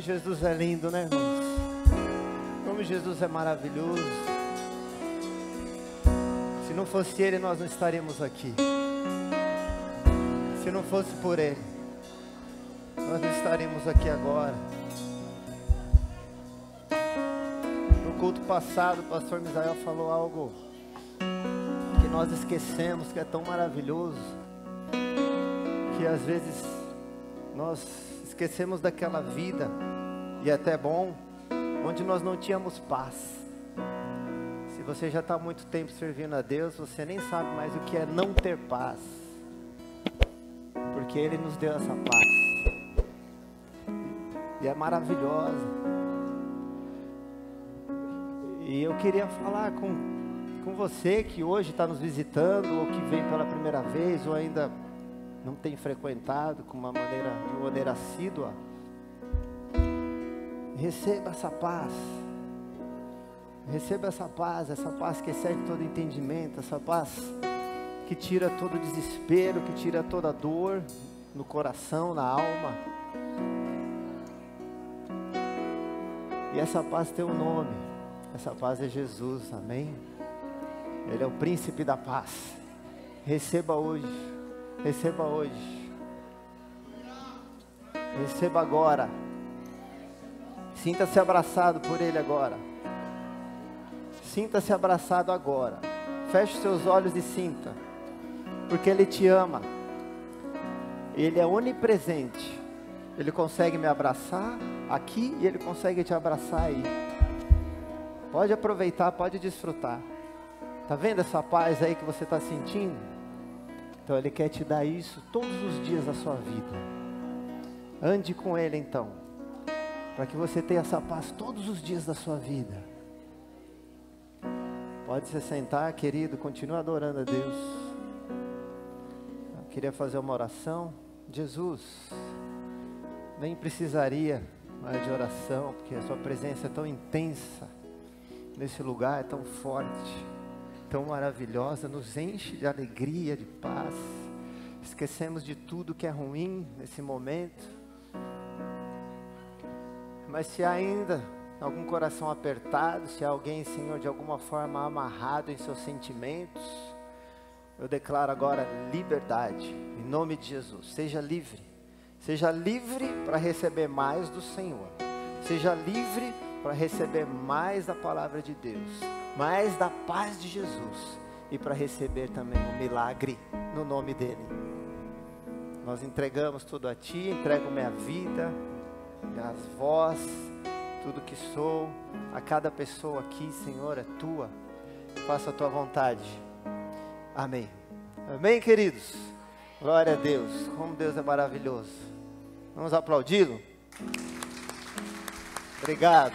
Jesus é lindo, né, irmãos? Como Jesus é maravilhoso. Se não fosse Ele, nós não estaríamos aqui. Se não fosse por Ele, nós não estaríamos aqui agora. No culto passado, o pastor Misael falou algo que nós esquecemos, que é tão maravilhoso, que às vezes nós esquecemos daquela vida, e é até bom, onde nós não tínhamos paz. Se você já está há muito tempo servindo a Deus, você nem sabe mais o que é não ter paz, porque Ele nos deu essa paz, e é maravilhosa. E eu queria falar com você que hoje está nos visitando, ou que vem pela primeira vez, ou ainda não tem frequentado de uma maneira assídua. Receba essa paz. Receba essa paz que excede todo entendimento, essa paz que tira todo desespero, que tira toda dor no coração, na alma. E essa paz tem um nome, essa paz é Jesus, amém? Ele é o príncipe da paz. Receba hoje, receba hoje, receba agora. Sinta-se abraçado por Ele agora. Sinta-se abraçado agora. Feche os seus olhos e sinta, porque Ele te ama. Ele é onipresente. Ele consegue me abraçar aqui e Ele consegue te abraçar aí. Pode aproveitar, pode desfrutar. Está vendo essa paz aí que você está sentindo? Então Ele quer te dar isso todos os dias da sua vida. Ande com Ele então, para que você tenha essa paz todos os dias da sua vida. Pode se sentar, querido, continua adorando a Deus. Eu queria fazer uma oração. Jesus, nem precisaria mais de oração, porque a sua presença é tão intensa nesse lugar, é tão forte, tão maravilhosa, nos enche de alegria, de paz. Esquecemos de tudo que é ruim nesse momento. Mas se há ainda algum coração apertado, se há alguém, Senhor, de alguma forma amarrado em seus sentimentos, eu declaro agora liberdade, em nome de Jesus. Seja livre para receber mais do Senhor, seja livre para receber mais da palavra de Deus, mais da paz de Jesus, e para receber também o milagre no nome dEle. Nós entregamos tudo a Ti, entrego minha vida, minhas voz, tudo que sou, a cada pessoa aqui, Senhor, é Tua. Faça a Tua vontade. Amém. Amém, queridos? Glória a Deus. Como Deus é maravilhoso. Vamos aplaudi-lo? Obrigado.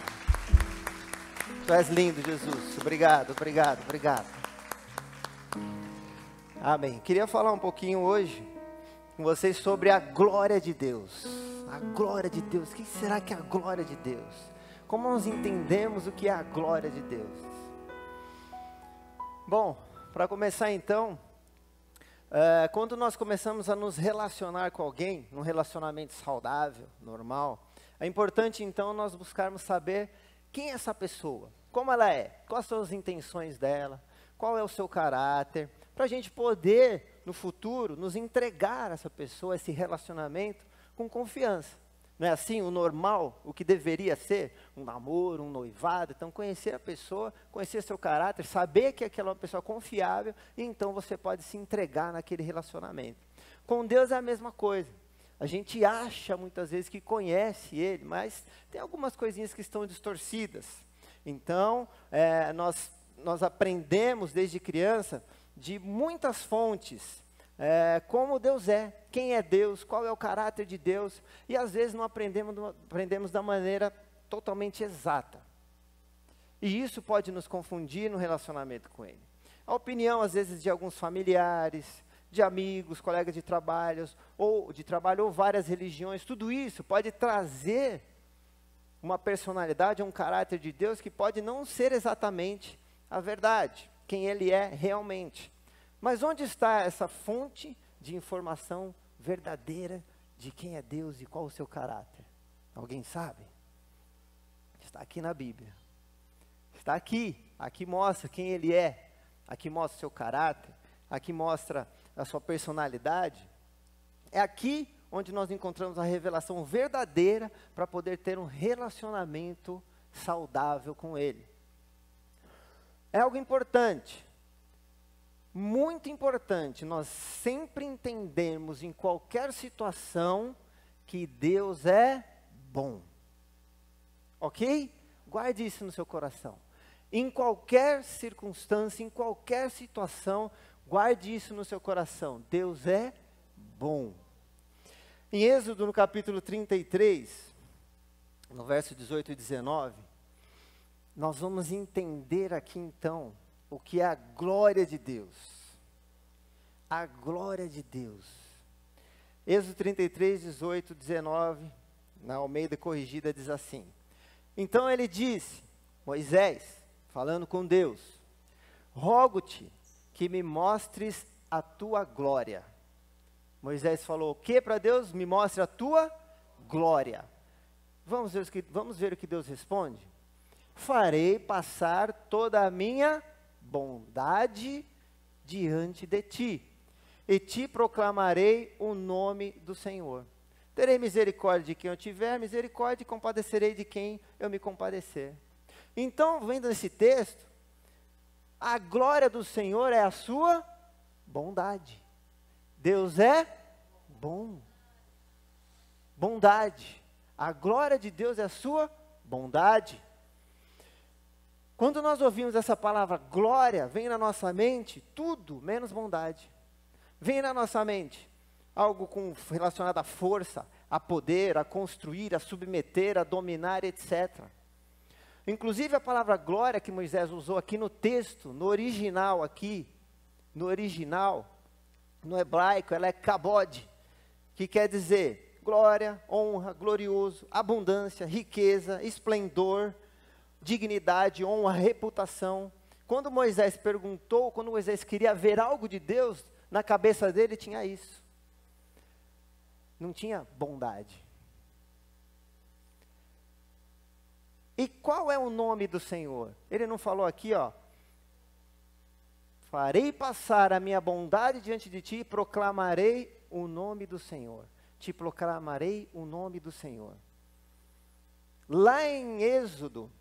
Tu és lindo, Jesus. Obrigado, obrigado, obrigado. Amém. Queria falar um pouquinho hoje com vocês sobre a glória de Deus. A glória de Deus. O que será que é a glória de Deus? Como nós entendemos o que é a glória de Deus? Bom, para começar então, quando nós começamos a nos relacionar com alguém, num relacionamento saudável, normal, é importante então nós buscarmos saber quem é essa pessoa, como ela é, quais são as intenções dela, qual é o seu caráter, para a gente poder, no futuro, nos entregar a essa pessoa, esse relacionamento, com confiança. Não é assim o normal, o que deveria ser um namoro, um noivado? Então conhecer a pessoa, conhecer seu caráter, saber que aquela é uma pessoa confiável, e então você pode se entregar naquele relacionamento. Com Deus é a mesma coisa. A gente acha muitas vezes que conhece Ele, mas tem algumas coisinhas que estão distorcidas. Então nós aprendemos desde criança de muitas fontes, como Deus é, quem é Deus, qual é o caráter de Deus, e às vezes não aprendemos da maneira totalmente exata. E isso pode nos confundir no relacionamento com Ele. A opinião, às vezes, de alguns familiares, de amigos, colegas de trabalho, ou várias religiões, tudo isso pode trazer uma personalidade, um caráter de Deus que pode não ser exatamente a verdade, quem Ele é realmente. Mas onde está essa fonte de informação verdadeira de quem é Deus e qual o seu caráter? Alguém sabe? Está aqui na Bíblia. Está aqui. Aqui mostra quem Ele é. Aqui mostra o seu caráter. Aqui mostra a sua personalidade. É aqui onde nós encontramos a revelação verdadeira para poder ter um relacionamento saudável com Ele. É algo importante, muito importante, nós sempre entendemos em qualquer situação que Deus é bom. Ok? Guarde isso no seu coração. Em qualquer circunstância, em qualquer situação, guarde isso no seu coração. Deus é bom. Em Êxodo, no capítulo 33, no verso 18 e 19, nós vamos entender aqui então o que é a glória de Deus. A glória de Deus. Êxodo 33, 18, 19, na Almeida Corrigida diz assim: então ele disse, Moisés, falando com Deus, rogo-te que me mostres a tua glória. Moisés falou o que para Deus? Me mostre a tua glória. Vamos ver o que Deus responde? Farei passar toda a minha bondade diante de ti, e te proclamarei o nome do Senhor. Terei misericórdia de quem eu tiver misericórdia, e compadecerei de quem eu me compadecer. Então, vendo esse texto, a glória do Senhor é a sua bondade. Deus é bom. Bondade. A glória de Deus é a sua bondade. Quando nós ouvimos essa palavra glória, vem na nossa mente tudo menos bondade. Vem na nossa mente algo relacionado à força, a poder, a construir, a submeter, a dominar, etc. Inclusive a palavra glória que Moisés usou aqui no texto, no original, no hebraico, ela é kabod, que quer dizer glória, honra, glorioso, abundância, riqueza, esplendor, dignidade, honra, reputação. Quando Moisés queria ver algo de Deus, na cabeça dele tinha isso. Não tinha bondade. E qual é o nome do Senhor? Ele não falou aqui, ó, farei passar a minha bondade diante de ti e proclamarei o nome do Senhor. Te proclamarei o nome do Senhor. Lá em Êxodo,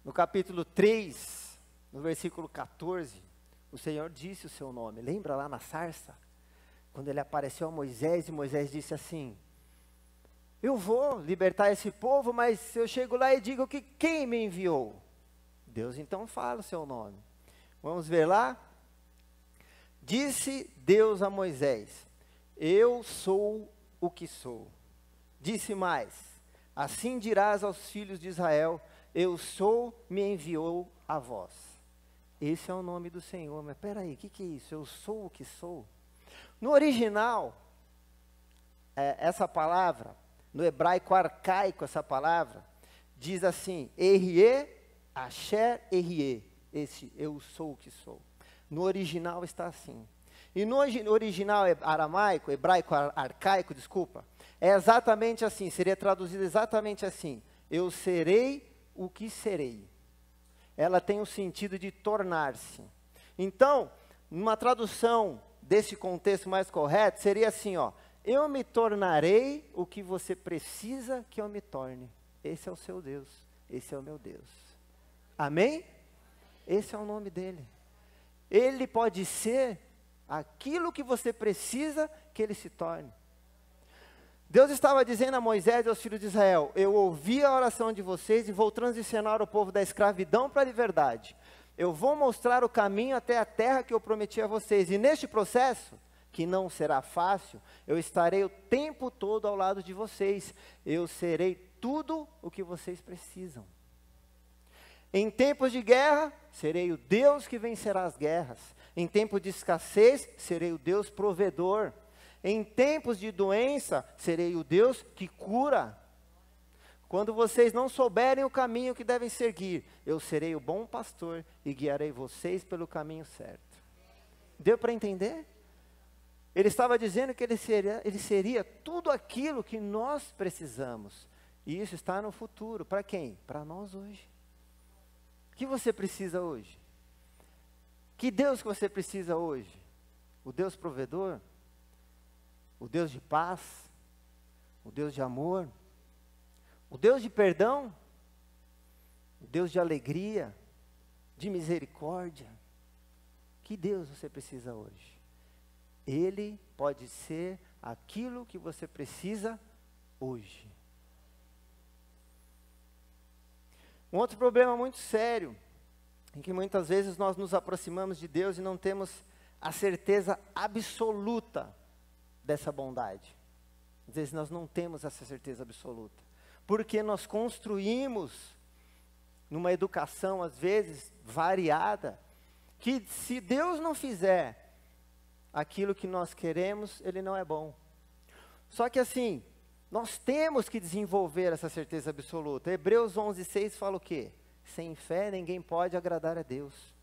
no capítulo 3, no versículo 14, o Senhor disse o seu nome. Lembra lá na sarça? Quando ele apareceu a Moisés, e Moisés disse assim: eu vou libertar esse povo, mas eu chego lá e digo que quem me enviou? Deus então fala o seu nome. Vamos ver lá? Disse Deus a Moisés: eu sou o que sou. Disse mais: assim dirás aos filhos de Israel: eu sou, me enviou a vós. Esse é o nome do Senhor. Mas espera aí, o que é isso? Eu sou o que sou? No original, essa palavra, no hebraico arcaico, essa palavra, diz assim: Erie, Asher, Erie. Esse eu sou o que sou. No original está assim. E no original aramaico, hebraico arcaico, desculpa, é exatamente assim, seria traduzido exatamente assim: eu serei o que serei. Ela tem o sentido de tornar-se. Então, numa tradução desse contexto mais correto, seria assim, ó: eu me tornarei o que você precisa que eu me torne. Esse é o seu Deus, esse é o meu Deus. Amém? Esse é o nome dele. Ele pode ser aquilo que você precisa que ele se torne. Deus estava dizendo a Moisés e aos filhos de Israel: eu ouvi a oração de vocês e vou transicionar o povo da escravidão para a liberdade. Eu vou mostrar o caminho até a terra que eu prometi a vocês. E neste processo, que não será fácil, eu estarei o tempo todo ao lado de vocês. Eu serei tudo o que vocês precisam. Em tempos de guerra, serei o Deus que vencerá as guerras. Em tempo de escassez, serei o Deus provedor. Em tempos de doença, serei o Deus que cura. Quando vocês não souberem o caminho que devem seguir, eu serei o bom pastor e guiarei vocês pelo caminho certo. Deu para entender? Ele estava dizendo que ele seria tudo aquilo que nós precisamos. E isso está no futuro. Para quem? Para nós hoje. O que você precisa hoje? Que Deus que você precisa hoje? O Deus provedor? O Deus de paz? O Deus de amor? O Deus de perdão? O Deus de alegria? De misericórdia? Que Deus você precisa hoje? Ele pode ser aquilo que você precisa hoje. Um outro problema muito sério, em que muitas vezes nós nos aproximamos de Deus e não temos a certeza absoluta dessa bondade. Às vezes nós não temos essa certeza absoluta, porque nós construímos numa educação, às vezes, variada, que se Deus não fizer aquilo que nós queremos, Ele não é bom. Só que assim, nós temos que desenvolver essa certeza absoluta. Hebreus 11:6 fala o quê? Sem fé ninguém pode agradar a Deus.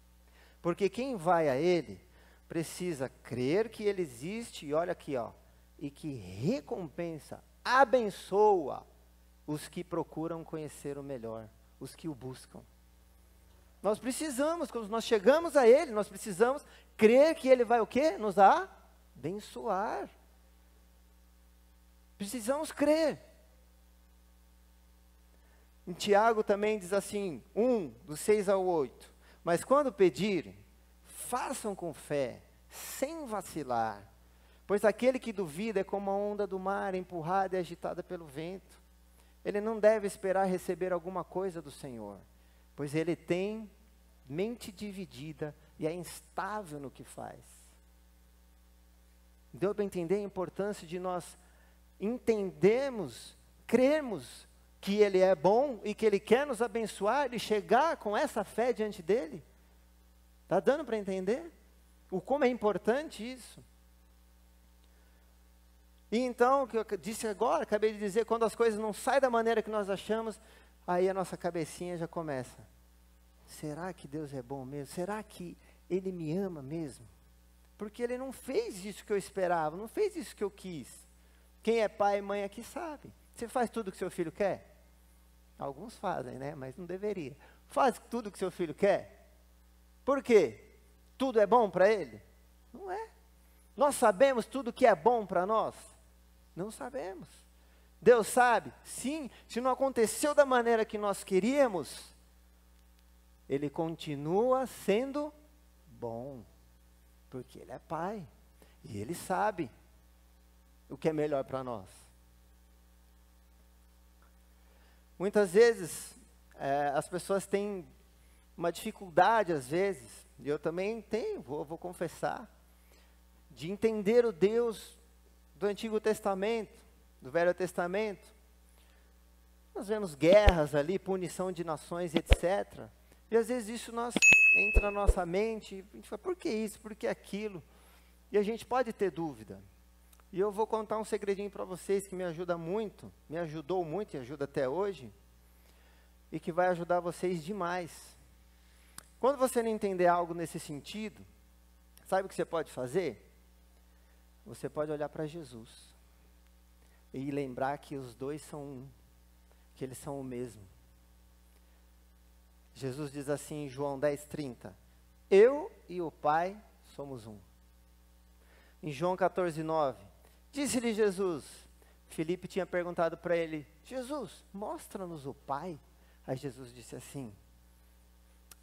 Porque quem vai a Ele, precisa crer que Ele existe, e olha aqui, ó, e que recompensa, abençoa os que procuram conhecer o melhor, os que o buscam. Nós precisamos, quando nós chegamos a Ele, nós precisamos crer que Ele vai o quê? Nos abençoar. Precisamos crer. Em Tiago também diz assim, 1:6-8. Mas quando pedirem, façam com fé, sem vacilar. Pois aquele que duvida é como a onda do mar, empurrada e agitada pelo vento. Ele não deve esperar receber alguma coisa do Senhor, pois ele tem mente dividida e é instável no que faz. Deu para entender a importância de nós entendermos, crermos que Ele é bom e que Ele quer nos abençoar e chegar com essa fé diante dEle? Está dando para entender? O como é importante isso? E então, o que eu disse agora, acabei de dizer, quando as coisas não saem da maneira que nós achamos, aí a nossa cabecinha já começa. Será que Deus é bom mesmo? Será que Ele me ama mesmo? Porque Ele não fez isso que eu esperava, não fez isso que eu quis. Quem é pai e mãe aqui sabe. Você faz tudo o que seu filho quer? Alguns fazem, né? Mas não deveria. Faz tudo o que seu filho quer? Por quê? Tudo é bom para ele? Não é. Nós sabemos tudo que é bom para nós? Não sabemos. Deus sabe? Sim. Se não aconteceu da maneira que nós queríamos, Ele continua sendo bom. Porque Ele é Pai. E Ele sabe o que é melhor para nós. Muitas vezes, as pessoas têm uma dificuldade, às vezes, e eu também tenho, vou confessar, de entender o Deus do Antigo Testamento, do Velho Testamento. Nós vemos guerras ali, punição de nações, etc. E às vezes isso entra na nossa mente, a gente fala, por que isso, por que aquilo? E a gente pode ter dúvida. E eu vou contar um segredinho para vocês que me ajuda muito, me ajudou muito e ajuda até hoje, e que vai ajudar vocês demais. Quando você não entender algo nesse sentido, sabe o que você pode fazer? Você pode olhar para Jesus e lembrar que os dois são um, que eles são o mesmo. Jesus diz assim em João 10:30, eu e o Pai somos um. Em João 14:9, disse-lhe Jesus, Filipe tinha perguntado para ele, Jesus, mostra-nos o Pai. Aí Jesus disse assim,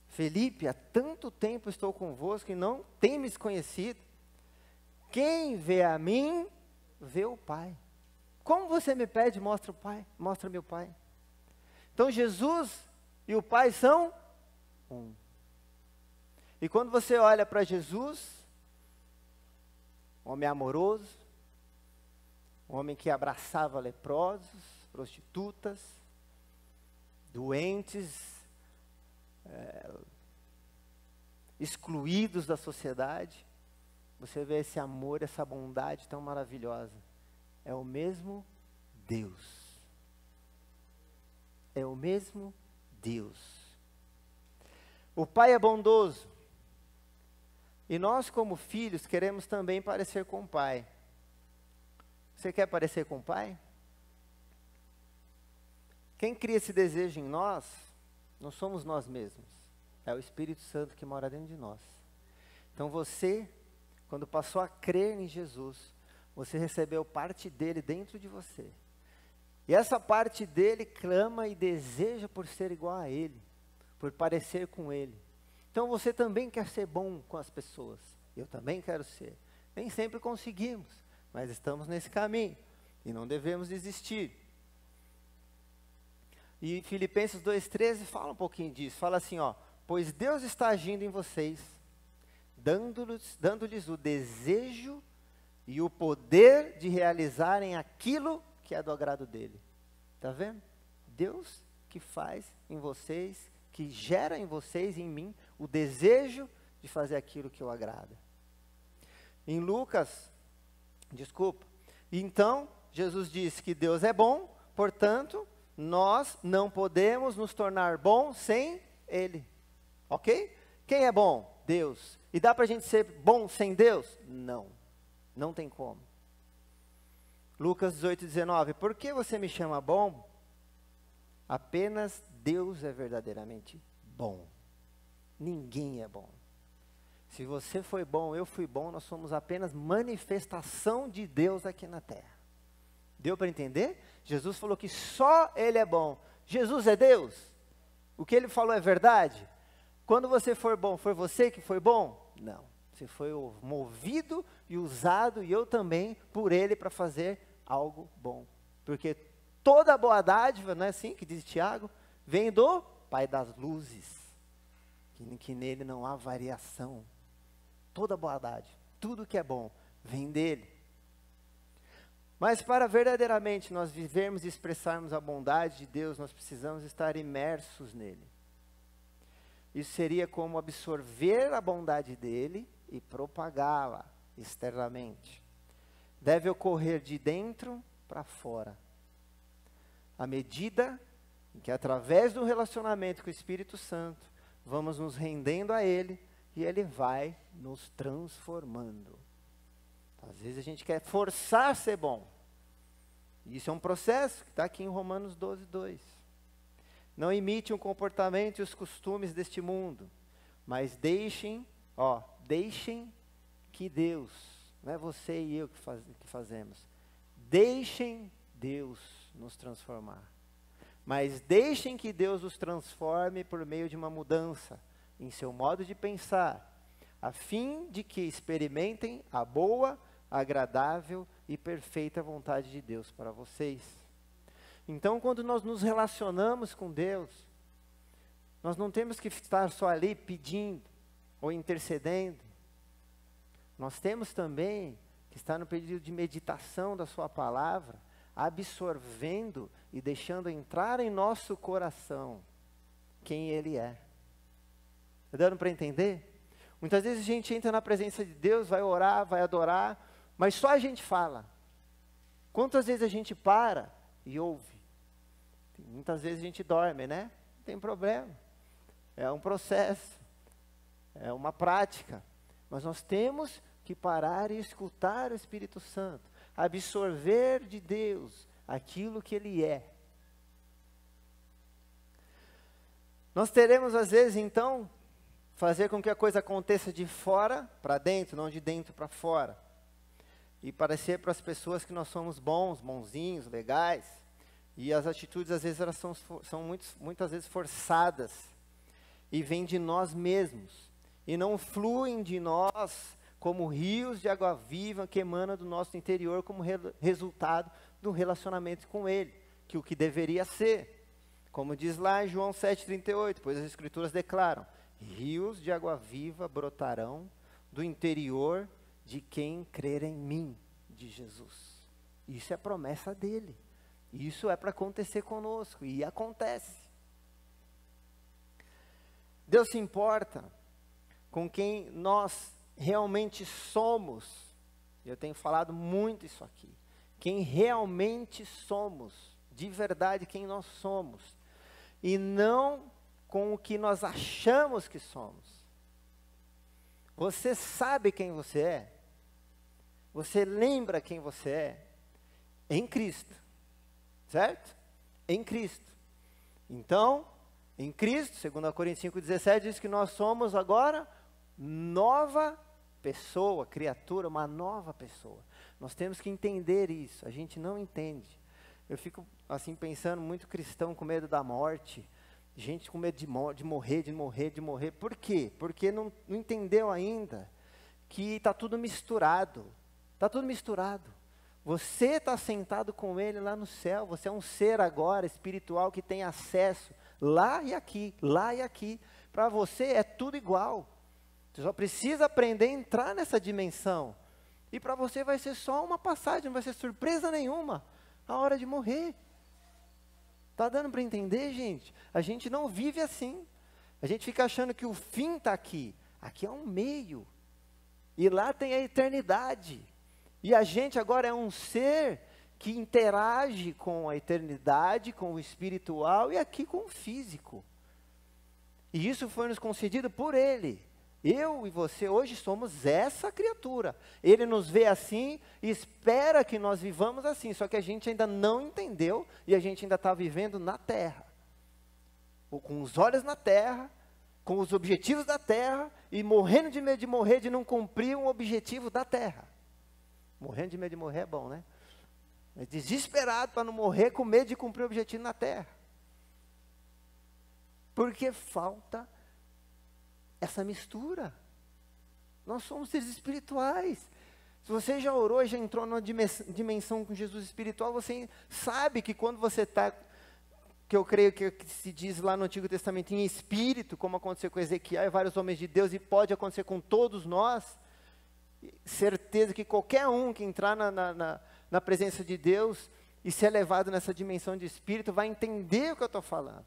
Filipe, há tanto tempo estou convosco e não tem me conhecido. Quem vê a mim, vê o Pai. Como você me pede, mostra o Pai, mostra-me o Pai. Então Jesus e o Pai são um. E quando você olha para Jesus, homem amoroso, homem que abraçava leprosos, prostitutas, doentes, excluídos da sociedade, você vê esse amor, essa bondade tão maravilhosa. É o mesmo Deus. É o mesmo Deus. O Pai é bondoso. E nós, como filhos, queremos também parecer com o Pai. Você quer parecer com o Pai? Quem cria esse desejo em nós, não somos nós mesmos. É o Espírito Santo que mora dentro de nós. Então você, quando passou a crer em Jesus, você recebeu parte dele dentro de você. E essa parte dele clama e deseja por ser igual a ele, por parecer com ele. Então você também quer ser bom com as pessoas. Eu também quero ser. Nem sempre conseguimos, mas estamos nesse caminho e não devemos desistir. E Filipenses 2,13 fala um pouquinho disso. Fala assim, ó: pois Deus está agindo em vocês, dando-lhes o desejo e o poder de realizarem aquilo que é do agrado dele. Está vendo? Deus que faz em vocês, que gera em vocês e em mim o desejo de fazer aquilo que o agrada. Em então, Jesus disse que Deus é bom, portanto, nós não podemos nos tornar bons sem Ele. Ok? Quem é bom? Deus. E dá para a gente ser bom sem Deus? Não. Não tem como. Lucas 18:19. Por que você me chama bom? Apenas Deus é verdadeiramente bom. Ninguém é bom. Se você foi bom, eu fui bom, nós somos apenas manifestação de Deus aqui na terra. Deu para entender? Jesus falou que só Ele é bom. Jesus é Deus? O que Ele falou é verdade? Quando você for bom, foi você que foi bom? Não. Você foi movido e usado, e eu também, por Ele para fazer algo bom. Porque toda boa dádiva, não é assim que diz Tiago, vem do Pai das luzes, que nele não há variação. Toda boa dádiva, tudo que é bom, vem dele. Mas para verdadeiramente nós vivermos e expressarmos a bondade de Deus, nós precisamos estar imersos nele. Isso seria como absorver a bondade dele e propagá-la externamente. Deve ocorrer de dentro para fora. À medida em que, através do relacionamento com o Espírito Santo, vamos nos rendendo a Ele, e Ele vai nos transformando. Às vezes a gente quer forçar a ser bom. Isso é um processo que está aqui em Romanos 12:2. Não imite o comportamento e os costumes deste mundo, mas deixem que Deus, não é você e eu que fazemos, deixem Deus nos transformar. Mas deixem que Deus os transforme por meio de uma mudança em seu modo de pensar, a fim de que experimentem a boa, agradável e perfeita vontade de Deus para vocês. Então, quando nós nos relacionamos com Deus, nós não temos que estar só ali pedindo ou intercedendo. Nós temos também que estar no período de meditação da sua palavra, absorvendo e deixando entrar em nosso coração quem Ele é. Está dando para entender? Muitas vezes a gente entra na presença de Deus, vai orar, vai adorar, mas só a gente fala. Quantas vezes a gente para e ouve? Muitas vezes a gente dorme, né? Não tem problema. É um processo, é uma prática. Mas nós temos que parar e escutar o Espírito Santo, absorver de Deus aquilo que Ele é. Nós teremos às vezes então, fazer com que a coisa aconteça de fora para dentro, não de dentro para fora. E parecer para as pessoas que nós somos bons, bonzinhos, legais. E as atitudes às vezes elas são muitas vezes forçadas. E vêm de nós mesmos. E não fluem de nós como rios de água viva que emanam do nosso interior como resultado do relacionamento com Ele. Que o que deveria ser. Como diz lá em João 7,38, pois as Escrituras declaram: rios de água viva brotarão do interior de quem crer em mim, de Jesus. Isso é a promessa dele. Isso é para acontecer conosco, e acontece. Deus se importa com quem nós realmente somos. Eu tenho falado muito isso aqui. Quem realmente somos, de verdade quem nós somos. E não com o que nós achamos que somos. Você sabe quem você é? Você lembra quem você é? Em Cristo. Certo? Em Cristo. Então, em Cristo, 2 Coríntios 5,17, diz que nós somos agora nova pessoa, criatura, uma nova pessoa. Nós temos que entender isso, a gente não entende. Eu fico assim pensando, muito cristão com medo da morte, gente com medo de morrer. Por quê? Porque não entendeu ainda que está tudo misturado. Está tudo misturado. Você está sentado com Ele lá no céu. Você é um ser agora espiritual que tem acesso lá e aqui, lá e aqui. Para você é tudo igual. Você só precisa aprender a entrar nessa dimensão. E para você vai ser só uma passagem, não vai ser surpresa nenhuma a hora de morrer. Está dando para entender, gente? A gente não vive assim. A gente fica achando que o fim está aqui. Aqui é um meio. E lá tem a eternidade. E a gente agora é um ser que interage com a eternidade, com o espiritual e aqui com o físico. E isso foi nos concedido por Ele. Eu e você hoje somos essa criatura. Ele nos vê assim e espera que nós vivamos assim. Só que a gente ainda não entendeu e a gente ainda está vivendo na terra. Ou com os olhos na terra, com os objetivos da terra e morrendo de medo de morrer, de não cumprir um objetivo da terra. Morrendo de medo de morrer é bom, né? Mas desesperado para não morrer com medo de cumprir o objetivo na terra. Porque falta essa mistura. Nós somos seres espirituais. Se você já orou e já entrou numa dimensão com Jesus espiritual, você sabe que quando você está, que eu creio que se diz lá no Antigo Testamento, em espírito, como aconteceu com Ezequiel e vários homens de Deus, e pode acontecer com todos nós, certeza que qualquer um que entrar na presença de Deus e ser levado nessa dimensão de espírito, vai entender o que eu estou falando.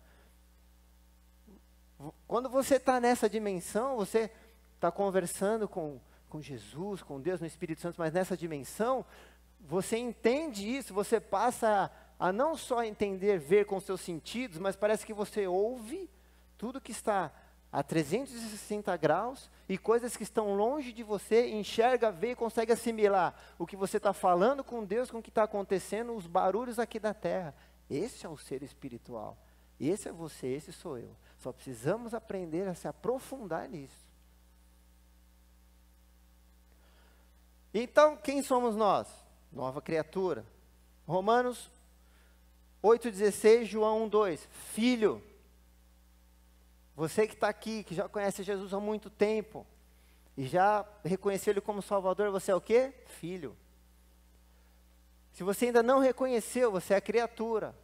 Quando você está nessa dimensão, você está conversando com Jesus, com Deus, no Espírito Santo, mas nessa dimensão, você entende isso, você passa a não só entender, ver com seus sentidos, mas parece que você ouve tudo que está a 360 graus e coisas que estão longe de você, enxerga, vê e consegue assimilar o que você está falando com Deus, com o que está acontecendo, os barulhos aqui da terra. Esse é o ser espiritual. Esse é você, esse sou eu. Só precisamos aprender a se aprofundar nisso. Então, quem somos nós? Nova criatura. Romanos 8,16, João 1,2. Filho. Você que está aqui, que já conhece Jesus há muito tempo, e já reconheceu Ele como Salvador, você é o quê? Filho. Se você ainda não reconheceu, você é criatura.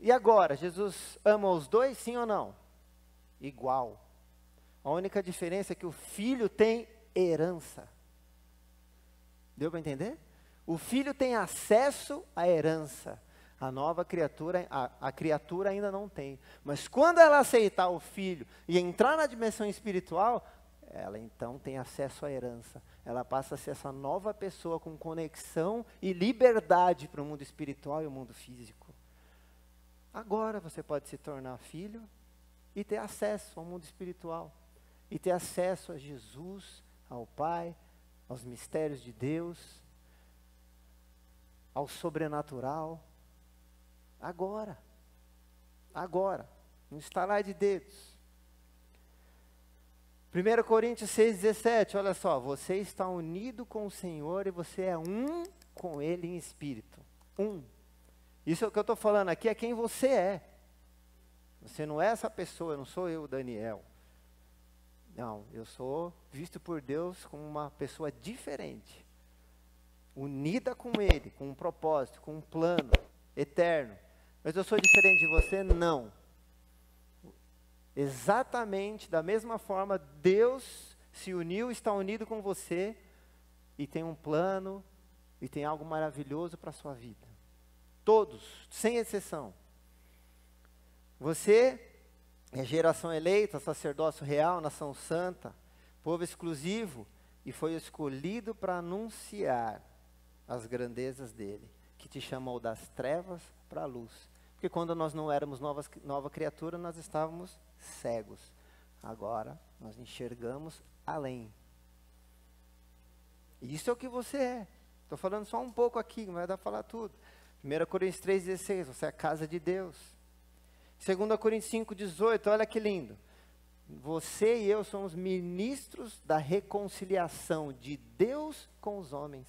E agora, Jesus ama os dois, sim ou não? Igual. A única diferença é que o filho tem herança. Deu para entender? O filho tem acesso à herança. A nova criatura, a criatura ainda não tem. Mas quando ela aceitar o filho e entrar na dimensão espiritual, ela então tem acesso à herança. Ela passa a ser essa nova pessoa com conexão e liberdade para o mundo espiritual e o mundo físico. Agora você pode se tornar filho e ter acesso ao mundo espiritual. E ter acesso a Jesus, ao Pai, aos mistérios de Deus, ao sobrenatural. Agora, no estalar de dedos. 1 Coríntios 6,17, olha só, você está unido com o Senhor e você é um com Ele em espírito. Um. Isso é o que eu estou falando aqui, é quem você é. Você não é essa pessoa, não sou eu, Daniel. Não, eu sou visto por Deus como uma pessoa diferente. Unida com Ele, com um propósito, com um plano eterno. Mas eu sou diferente de você? Não. Exatamente da mesma forma, Deus se uniu, está unido com você e tem um plano e tem algo maravilhoso para a sua vida. Todos, sem exceção. Você é geração eleita, sacerdócio real, nação santa, povo exclusivo e foi escolhido para anunciar as grandezas dele, que te chamou das trevas para a luz. Porque quando nós não éramos nova criatura, nós estávamos cegos. Agora, nós enxergamos além. Isso é o que você é. Estou falando só um pouco aqui, não vai dar para falar tudo. 1 Coríntios 3,16, você é a casa de Deus. 2 Coríntios 5,18, olha que lindo. Você e eu somos ministros da reconciliação de Deus com os homens.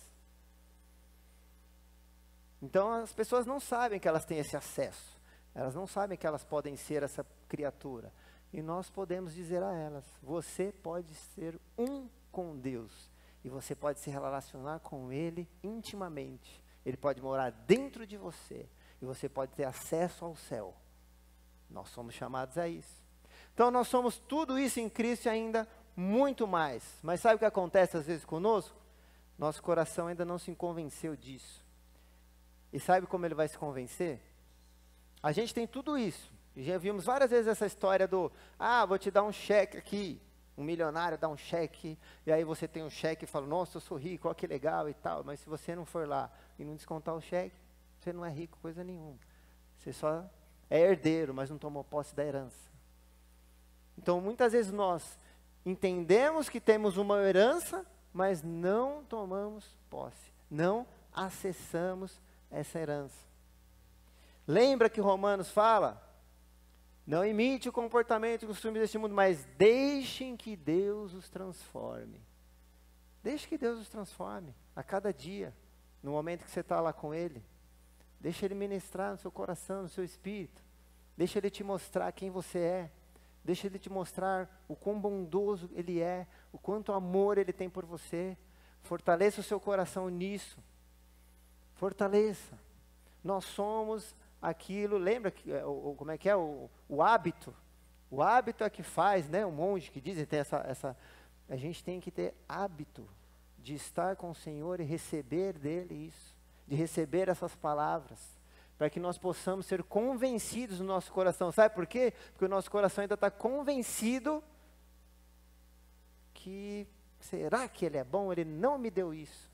Então as pessoas não sabem que elas têm esse acesso. Elas não sabem que elas podem ser essa criatura. E nós podemos dizer a elas, você pode ser um com Deus. E você pode se relacionar com Ele intimamente. Ele pode morar dentro de você. E você pode ter acesso ao céu. Nós somos chamados a isso. Então nós somos tudo isso em Cristo e ainda muito mais. Mas sabe o que acontece às vezes conosco? Nosso coração ainda não se convenceu disso. E sabe como ele vai se convencer? A gente tem tudo isso. Já vimos várias vezes essa história do, vou te dar um cheque aqui. Um milionário dá um cheque, e aí você tem um cheque e fala, nossa, eu sou rico, olha que legal e tal. Mas se você não for lá e não descontar o cheque, você não é rico coisa nenhuma. Você só é herdeiro, mas não tomou posse da herança. Então, muitas vezes nós entendemos que temos uma herança, mas não tomamos posse. Não acessamos essa herança. Lembra que Romanos fala? Não imite o comportamento e costumes deste mundo, mas deixem que Deus os transforme. Deixe que Deus os transforme a cada dia, no momento que você está lá com Ele. Deixa Ele ministrar no seu coração, no seu espírito. Deixa Ele te mostrar quem você é. Deixa Ele te mostrar o quão bondoso Ele é, o quanto amor Ele tem por você. Fortaleça o seu coração nisso. Fortaleça. Nós somos aquilo, lembra que, como é que é? O hábito. O hábito é que faz, né? O monge que diz, tem a gente tem que ter hábito de estar com o Senhor e receber dEle isso. De receber essas palavras. Para que nós possamos ser convencidos no nosso coração. Sabe por quê? Porque o nosso coração ainda está convencido que, será que Ele é bom? Ele não me deu isso.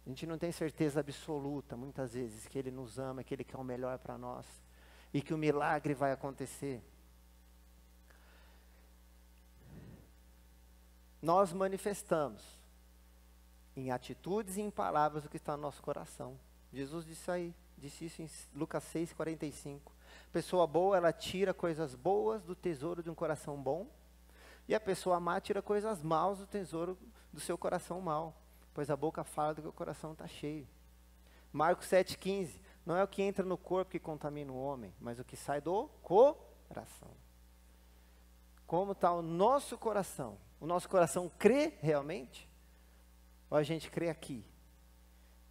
A gente não tem certeza absoluta, muitas vezes, que Ele nos ama, que Ele quer o melhor para nós. E que o milagre vai acontecer. Nós manifestamos, em atitudes e em palavras, o que está no nosso coração. Jesus disse isso em Lucas 6,45. Pessoa boa, ela tira coisas boas do tesouro de um coração bom. E a pessoa má tira coisas maus do tesouro do seu coração mau. Pois a boca fala do que o coração está cheio. Marcos 7,15. Não é o que entra no corpo que contamina o homem, mas o que sai do coração. Como está o nosso coração? O nosso coração crê realmente? Ou a gente crê aqui?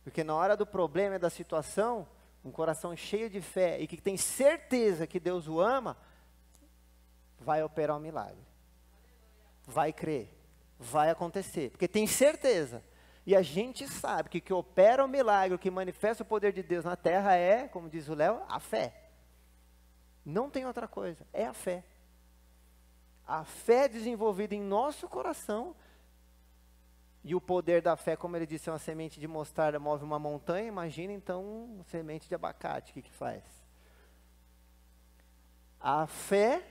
Porque na hora do problema e da situação, um coração cheio de fé e que tem certeza que Deus o ama, vai operar um milagre. Vai crer. Vai acontecer. Porque tem certeza. E a gente sabe que o que opera o milagre, o que manifesta o poder de Deus na terra é, como diz o Léo, a fé. Não tem outra coisa. É a fé. A fé desenvolvida em nosso coração. E o poder da fé, como ele disse, é uma semente de mostarda, move uma montanha. Imagina então uma semente de abacate, o que faz? A fé,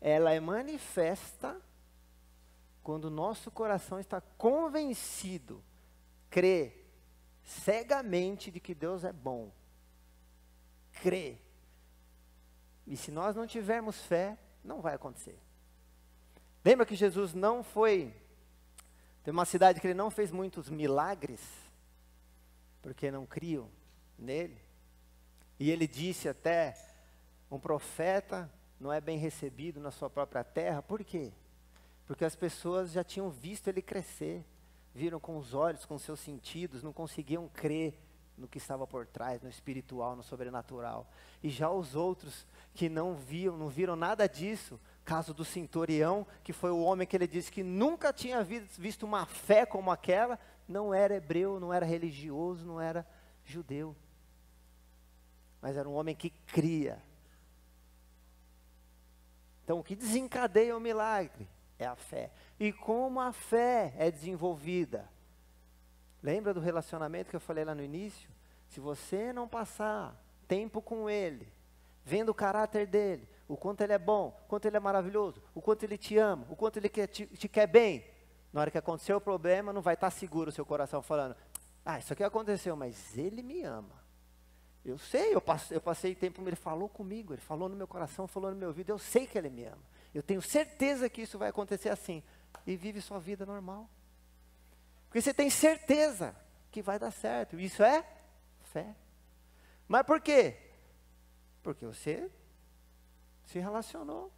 ela é manifesta quando o nosso coração está convencido, crê cegamente de que Deus é bom. Crê. E se nós não tivermos fé, não vai acontecer. Lembra que Jesus não foi... Tem uma cidade que ele não fez muitos milagres, porque não criam nele. E ele disse até, um profeta não é bem recebido na sua própria terra. Por quê? Porque as pessoas já tinham visto ele crescer, viram com os olhos, com seus sentidos, não conseguiam crer no que estava por trás, no espiritual, no sobrenatural. E já os outros que não viram nada disso, caso do centurião, que foi o homem que ele disse que nunca tinha visto uma fé como aquela, não era hebreu, não era religioso, não era judeu, mas era um homem que cria. Então o que desencadeia o milagre é a fé. E como a fé é desenvolvida? Lembra do relacionamento que eu falei lá no início? Se você não passar tempo com Ele, vendo o caráter dEle, o quanto Ele é bom, o quanto Ele é maravilhoso, o quanto Ele te ama, o quanto Ele te quer bem, na hora que acontecer o problema, não vai estar seguro o seu coração falando, isso aqui aconteceu, mas Ele me ama. Eu sei, eu passei tempo, ele falou comigo, ele falou no meu coração, falou no meu ouvido, eu sei que ele me ama. Eu tenho certeza que isso vai acontecer assim. E vive sua vida normal. Porque você tem certeza que vai dar certo. Isso é fé. Mas por quê? Porque você se relacionou.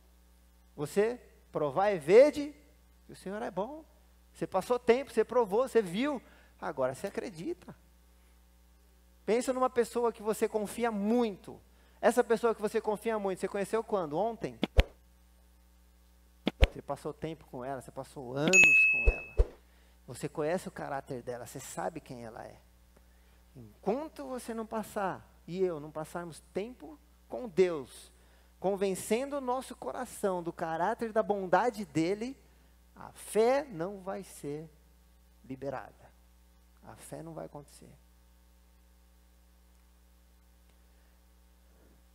Você provar e vede que o Senhor é bom. Você passou tempo, você provou, você viu. Agora você acredita. Pensa numa pessoa que você confia muito. Essa pessoa que você confia muito, você conheceu quando? Ontem? Você passou tempo com ela, você passou anos com ela. Você conhece o caráter dela, você sabe quem ela é. Enquanto você não passar, e eu não passarmos tempo com Deus, convencendo o nosso coração do caráter e da bondade dele, a fé não vai ser liberada. A fé não vai acontecer.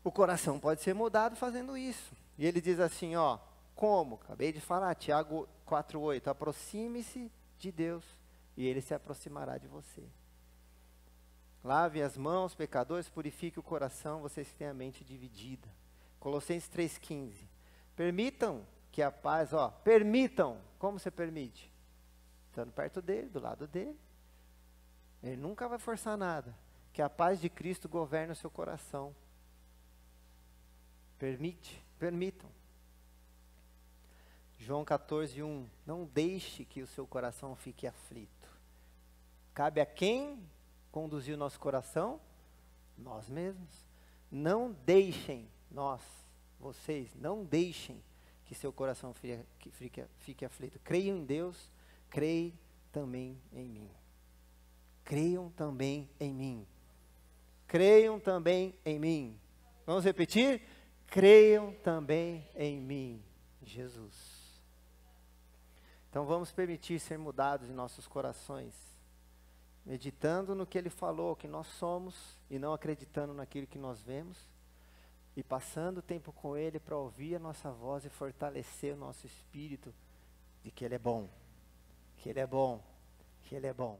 O coração pode ser mudado fazendo isso. E ele diz assim, ó, como? Acabei de falar, Tiago 4:8, aproxime-se de Deus e ele se aproximará de você. Lave as mãos, pecadores, purifique o coração, vocês que têm a mente dividida. Colossenses 3:15, permitam que a paz, permitam, como você permite? Estando perto dele, do lado dele. Ele nunca vai forçar nada. Que a paz de Cristo governe o seu coração. Permitam. João 14:1, não deixe que o seu coração fique aflito. Cabe a quem conduzir o nosso coração? Nós mesmos. Não deixem, vocês, não deixem que seu coração fique aflito. Creiam em Deus, creem também em mim. Creiam também em mim. Creiam também em mim. Vamos repetir? Creiam também em mim, Jesus. Então vamos permitir ser mudados em nossos corações, meditando no que Ele falou, que nós somos, e não acreditando naquilo que nós vemos, e passando tempo com Ele para ouvir a nossa voz e fortalecer o nosso espírito de que Ele é bom, que Ele é bom, que Ele é bom.